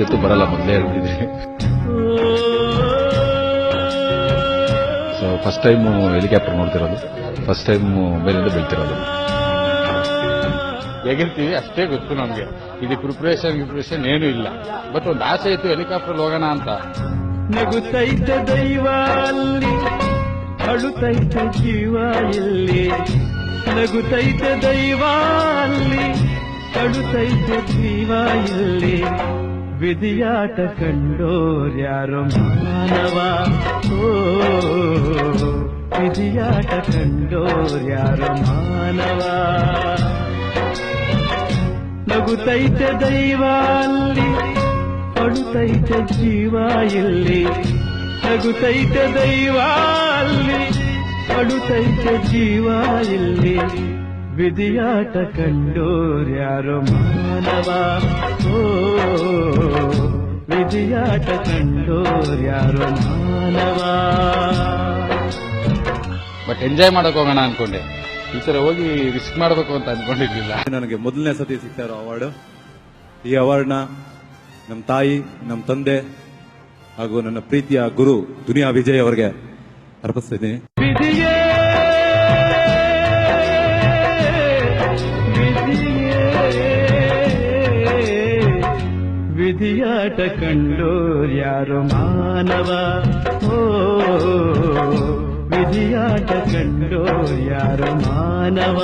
ಸದ್ಯತ್ತು ಬರಲ್ಲ, ಮೊದಲೇ ಹೇಳ್ಬಿಟ್ಟಿದ್ದೀನಿ. ಸೊ ಫಸ್ಟ್ ಟೈಮ್ ಹೆಲಿಕಾಪ್ಟರ್ ನೋಡ್ತಿರೋದು, ಫಸ್ಟ್ ಟೈಮ್ ಮೇಲಿಂದ ಬೀಳ್ತಿರೋದು. ಹೇಗಿರ್ತೀವಿ ಅಷ್ಟೇ ಗೊತ್ತು ನಮ್ಗೆ. ಇದು ಪ್ರಿಪರೇಷನ್ ಏನೂ ಇಲ್ಲ. ಬಟ್ ಒಂದು ಆಸೆ ಇತ್ತು ಹೆಲಿಕಾಪ್ಟರ್ ಹೋಗೋಣ ಅಂತ. ನಗುತ್ತೈತೆ ದೈವ ಅಲ್ಲಿ, ಅಳುತ್ತೈತೆ ಜೀವ ಇಲ್ಲಿ. ನಗುತ್ತೈತೆ ದೈವ ಅಲ್ಲಿ, ಅಳುತ್ತೈತೆ ಜೀವ ಇಲ್ಲಿ. ವಿಧಿಯಾಟ ಕಂಡೋರ್ಯಾರೋ ಮಾನವ, ಓ ವಿಧಿಯಾಟ ಕಂಡೋರ್ಯಾರೋ ಮಾನವ. ನಗುತ್ತೈತೆ ದೈವ ಅಲ್ಲಿ, ಅಳುತ್ತೈತೆ ಜೀವ ಇಲ್ಲಿ. ನಗುತ್ತೈತೆ ದೈವ ಅಲ್ಲಿ, ಅಳುತ್ತೈತೆ ಜೀವ ಇಲ್ಲಿ. ವಿಧಿಯಾಟ ಕಂಡೋರ್ಯಾರೋ ಮಾನವ, ಓ ವಿಧಿಯಾಟ ಕಂಡೋರ್ಯಾರೋ ಮಾನವ. ಬಟ್ ಎಂಜಾಯ್ ಮಾಡಕ್ ಹೋಗೋಣ ಅನ್ಕೊಂಡೆ. ಈ ತರ ಹೋಗಿ ರಿಸ್ಕ್ ಮಾಡಬೇಕು ಅಂತ ಅನ್ಕೊಂಡಿರ್ಲಿಲ್ಲ. ನನಗೆ ಮೊದಲನೇ ಸತಿ ಸಿಗ್ತಾ ಇರೋ ಅವಾರ್ಡ್. ಈ ಅವಾರ್ಡ್ನ ನಮ್ಮ ತಾಯಿ, ನಮ್ಮ ತಂದೆ ಹಾಗೂ ನನ್ನ ಪ್ರೀತಿಯ ಗುರು ದುನಿಯಾ ವಿಜಯ್ ಅವರಿಗೆ ಅರ್ಪಿಸ್ತಿದ್ದೀನಿ. ವಿಧಿಯೇ ವಿಧಿಯಾಟ ಕಂಡೋರ್ಯಾರೋ ಮಾನವ, ಓ ವಿಧಿಯಾಟ ಕಂಡೋರ್ಯಾರೋ ಮಾನವ.